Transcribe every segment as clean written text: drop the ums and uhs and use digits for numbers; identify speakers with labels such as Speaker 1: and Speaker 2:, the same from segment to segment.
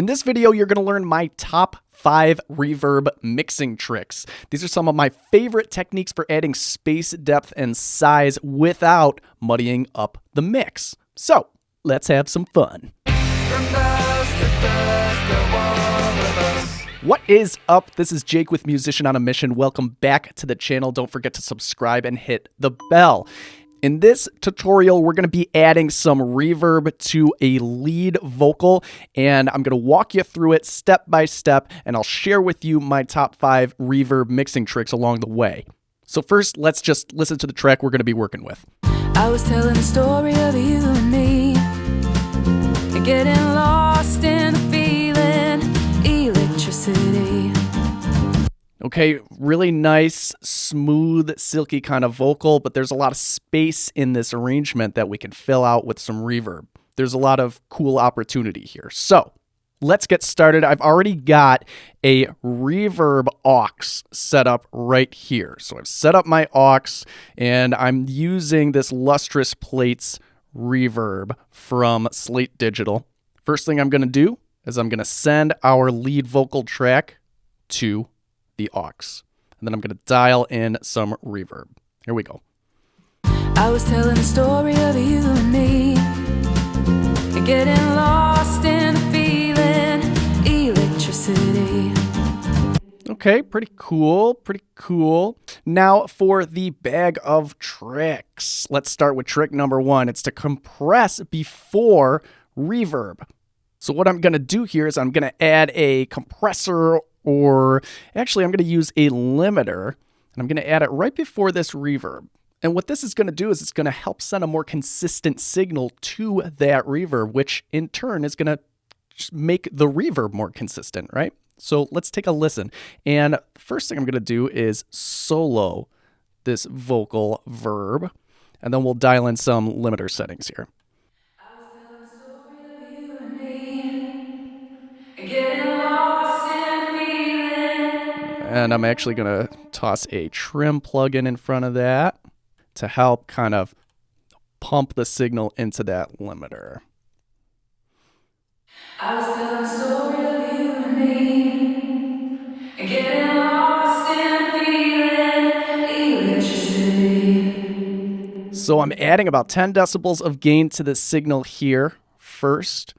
Speaker 1: In this video, you're going to learn my top 5 reverb mixing tricks. These are some of my favorite techniques for adding space, depth, and size without muddying up the mix. So, let's have some fun. What is up? This is Jake with Musician on a Mission. Welcome back to the channel. Don't forget to subscribe and hit the bell. In this tutorial, we're going to be adding some reverb to a lead vocal, and I'm going to walk you through it step by step, and I'll share with you my top 5 reverb mixing tricks along the way. So first, let's just listen to the track we're going to be working with.
Speaker 2: I was telling the story of you and me, getting lost in the feeling, electricity.
Speaker 1: Okay, really nice, smooth, silky kind of vocal, but there's a lot of space in this arrangement that we can fill out with some reverb. There's a lot of cool opportunity here. So let's get started. I've already got a reverb aux set up right here. So I've set up my aux, and I'm using this Lustrous Plates reverb from Slate Digital. First thing I'm going to do is I'm going to send our lead vocal track to the aux, and then I'm going to dial in some reverb. Here we go.
Speaker 2: I was telling the story of you and me, getting lost in the feeling, electricity.
Speaker 1: Okay, pretty cool, pretty cool. Now for the bag of tricks. Let's start with trick number 1. It's to compress before reverb. So what I'm going to do here is I'm going to add a compressor, or actually I'm going to use a limiter, and I'm going to add it right before this reverb. And what this is going to do is it's going to help send a more consistent signal to that reverb, which in turn is going to make the reverb more consistent, right? So let's take a listen. And the first thing I'm going to do is solo this vocal verb, and then we'll dial in some limiter settings here.
Speaker 2: I was telling the story of you and me, getting lost in the feeling.
Speaker 1: And I'm actually going to toss a trim plugin in front of that to help kind of pump the signal into that limiter.
Speaker 2: I was telling the story of you and me, getting lost in the feeling, electricity.
Speaker 1: So I'm adding about 10 decibels of gain to the signal here first,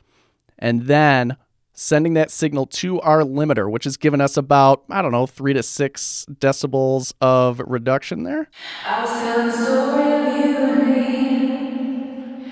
Speaker 1: and then sending that signal to our limiter, which is giving us about, 3 to 6 decibels of reduction there.
Speaker 2: I was telling the story of you and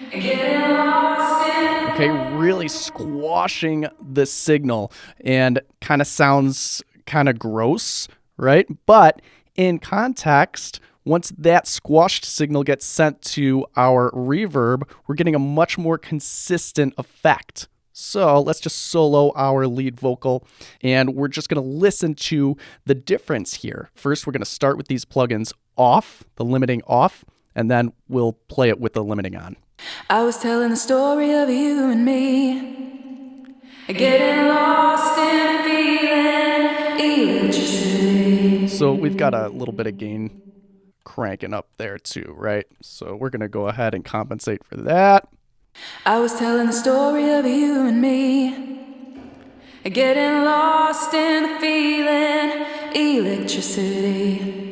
Speaker 2: me, getting lost in.
Speaker 1: Okay, really squashing the signal, and kind of sounds kind of gross, right? But in context, once that squashed signal gets sent to our reverb, we're getting a much more consistent effect. So let's just solo our lead vocal, and we're just going to listen to the difference here. First, we're going to start with these plugins off, the limiting off, and then we'll play it with the limiting on.
Speaker 2: I was telling the story of you and me, getting lost in the feeling, electricity.
Speaker 1: So we've got a little bit of gain cranking up there too, right? So we're going to go ahead and compensate for that.
Speaker 2: I was telling the story of you and me, getting lost in the feeling, electricity.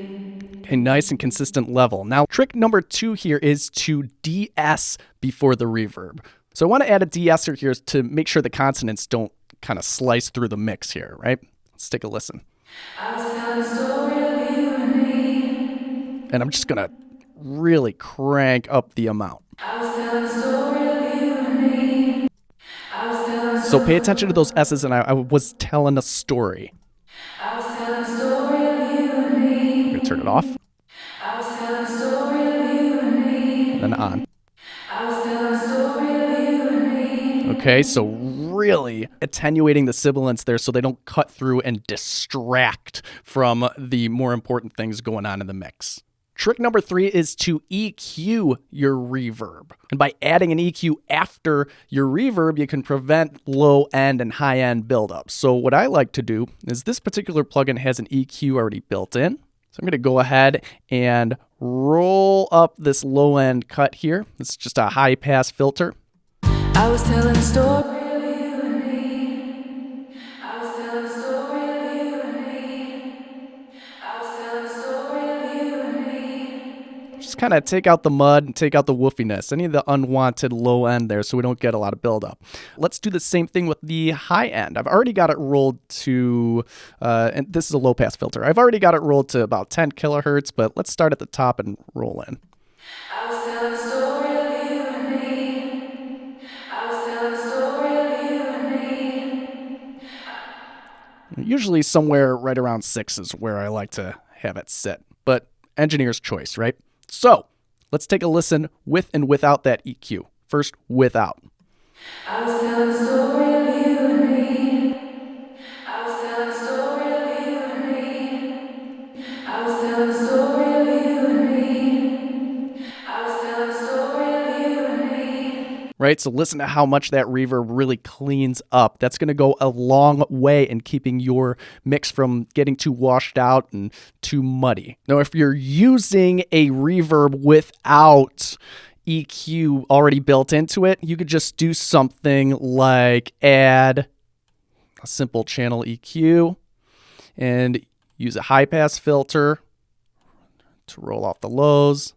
Speaker 1: A nice and consistent level. Now, trick number 2 here is to de-ess before the reverb. So I want to add a de-esser here to make sure the consonants don't kind of slice through the mix here, right? Let's take a listen.
Speaker 2: I was telling the story of you and me.
Speaker 1: And I'm just going to really crank up the amount.
Speaker 2: I was telling the story of you and me. I was telling the
Speaker 1: So pay attention to those S's, and I was telling a story.
Speaker 2: I was telling the story of you and me.
Speaker 1: I'm going to turn it off,
Speaker 2: I was telling the story of you and me.
Speaker 1: and then on.
Speaker 2: I was telling the story of you and me.
Speaker 1: Okay, so really attenuating the sibilants there so they don't cut through and distract from the more important things going on in the mix. Trick number 3 is to EQ your reverb. And by adding an EQ after your reverb, you can prevent low end and high end buildup. So what I like to do is this particular plugin has an EQ already built in. So I'm going to go ahead and roll up this low end cut here. It's just a high pass filter.
Speaker 2: I was telling the story of you and me,
Speaker 1: Just kind of take out the mud and take out the woofiness, any of the unwanted low end there, so we don't get a lot of buildup. Let's do the same thing with the high end. I've already got it rolled to, and this is a low pass filter. I've already got it rolled to about 10 kilohertz, but let's start at the top and roll in.
Speaker 2: I was telling a story of you and me. I was telling a story of you and me.
Speaker 1: Usually somewhere right around 6 is where I like to have it sit, but engineer's choice, right? So let's take a listen with and without that EQ. First, without.
Speaker 2: I was telling a story of you and me. I was telling a story of you and me. I was telling a story of you and me. I was telling a story of you and me.
Speaker 1: Right? So listen to how much that reverb really cleans up. That's going to go a long way in keeping your mix from getting too washed out and too muddy. Now, if you're using a reverb without EQ already built into it, you could just do something like add a simple channel EQ and use a high pass filter to roll off the lows,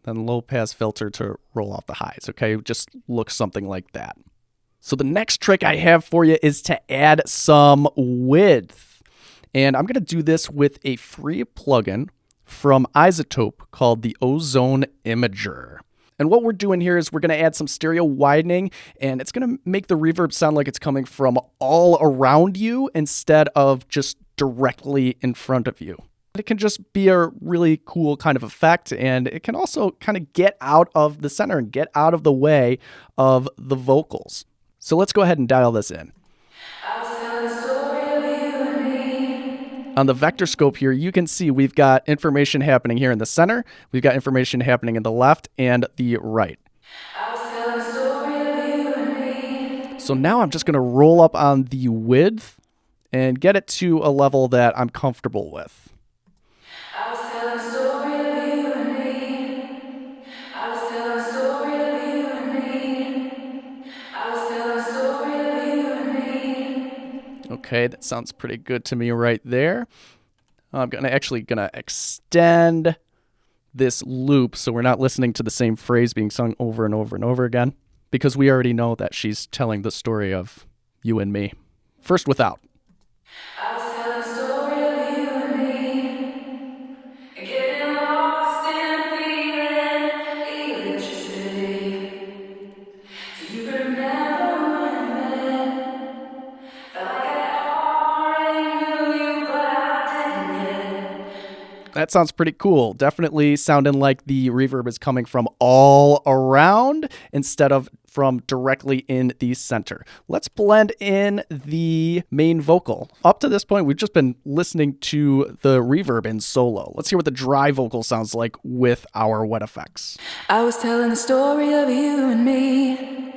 Speaker 1: then low pass filter to roll off the highs. Okay, just look something like that. So the next trick I have for you is to add some width. And I'm going to do this with a free plugin from iZotope called the Ozone Imager. And what we're doing here is we're going to add some stereo widening, and it's going to make the reverb sound like it's coming from all around you instead of just directly in front of you. It can just be a really cool kind of effect, and it can also kind of get out of the center and get out of the way of the vocals. So let's go ahead and dial this in.
Speaker 2: I was telling a story of you and me.
Speaker 1: On the vector scope here, you can see we've got information happening here in the center. We've got information happening in the left and the right.
Speaker 2: I was telling a story of you and me.
Speaker 1: So now I'm just going to roll up on the width and get it to a level that I'm comfortable with.
Speaker 2: I was telling a story of you and me. I was telling a story of you and me. I was telling a story of you and me.
Speaker 1: Okay, that sounds pretty good to me right there. I'm actually gonna extend this loop so we're not listening to the same phrase being sung over and over and over again, because we already know that she's telling the story of you and me. First, without.
Speaker 2: I was telling a story of you and me. Getting lost in feeling electricity. Do you remember when we met? Felt like I already knew you, but I didn't yet.
Speaker 1: That sounds pretty cool. Definitely sounding like the reverb is coming from all around instead of from directly in the center. Let's blend in the main vocal. Up to this point, we've just been listening to the reverb in solo. Let's hear what the dry vocal sounds like with our wet effects.
Speaker 2: I was telling the story of you and me.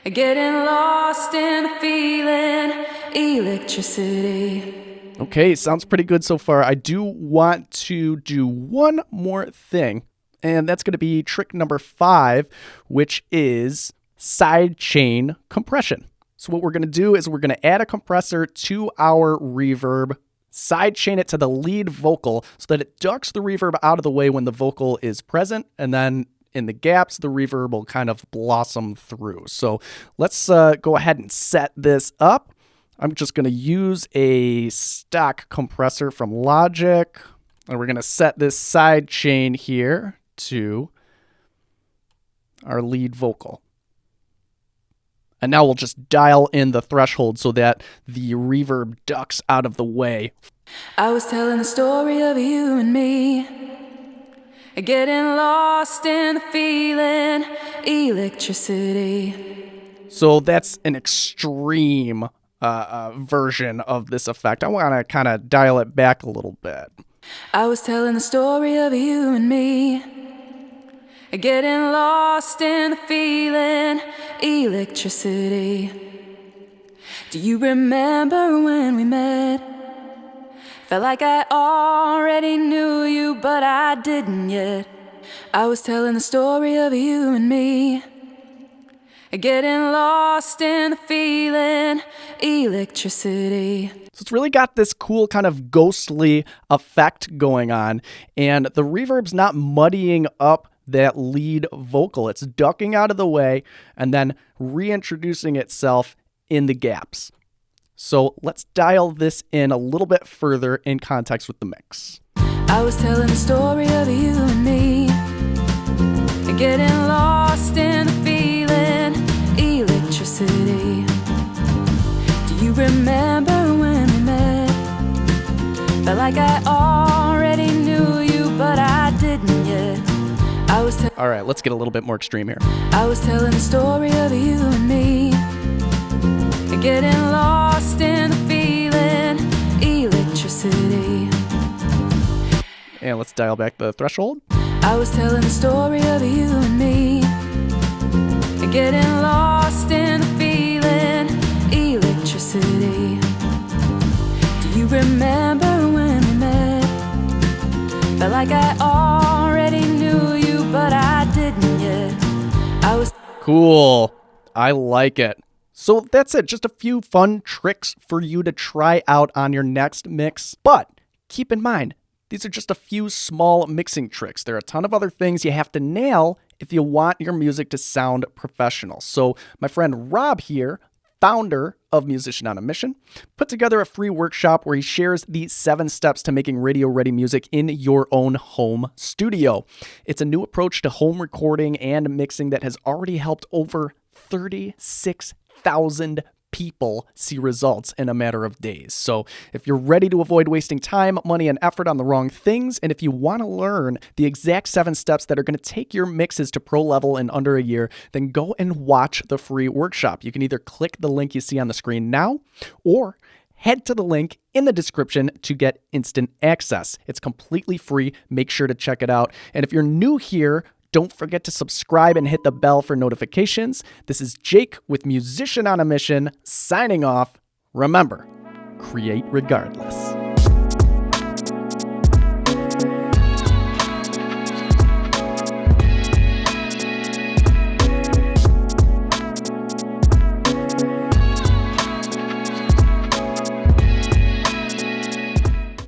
Speaker 2: Getting lost in the feeling electricity.
Speaker 1: Okay, sounds pretty good so far. I do want to do one more thing, and that's going to be trick number 5, which is sidechain compression. So what we're going to do is we're going to add a compressor to our reverb, sidechain it to the lead vocal so that it ducks the reverb out of the way when the vocal is present, and then in the gaps, the reverb will kind of blossom through. So let's go ahead and set this up. I'm just going to use a stock compressor from Logic, and we're going to set this side chain here to our lead vocal. And now we'll just dial in the threshold so that the reverb ducks out of the way.
Speaker 2: I was telling the story of you and me. Getting lost in the feeling electricity.
Speaker 1: So that's an extreme version of this effect. I want to kind of dial it back a little bit.
Speaker 2: I was telling the story of you and me. Getting lost in the feeling electricity. Do you remember when we met? Felt like I already knew you, but I didn't yet. I was telling the story of you and me. Getting lost in the feeling, electricity.
Speaker 1: So it's really got this cool kind of ghostly effect going on, and the reverb's not muddying up that lead vocal. It's ducking out of the way and then reintroducing itself in the gaps. So let's dial this in a little bit further in context with the mix.
Speaker 2: I was telling the story of you and me, getting lost in the feeling, electricity. Do you remember when we met? Felt like I already knew you, but I didn't yet.
Speaker 1: All right, let's get a little bit more extreme here.
Speaker 2: I was telling the story of you and me, getting lost in the feeling, electricity.
Speaker 1: And let's dial back the threshold.
Speaker 2: I was telling the story of you and me, getting lost in the feeling, electricity. Do you remember when we met? Felt like I already knew you, but I didn't yet.
Speaker 1: Cool. I like it. So that's it. Just a few fun tricks for you to try out on your next mix. But keep in mind, these are just a few small mixing tricks. There are a ton of other things you have to nail if you want your music to sound professional. So my friend Rob here, founder of Musician on a Mission, put together a free workshop where he shares the 7 steps to making radio-ready music in your own home studio. It's a new approach to home recording and mixing that has already helped over 36,000 people see results in a matter of days. So if you're ready to avoid wasting time, money, and effort on the wrong things, and if you want to learn the exact 7 steps that are going to take your mixes to pro level in under a year, then go and watch the free workshop. You can either click the link you see on the screen now, or head to the link in the description to get instant access. It's completely free. Make sure to check it out. And if you're new here, don't forget to subscribe and hit the bell for notifications. This is Jake with Musician on a Mission, signing off. Remember, create regardless.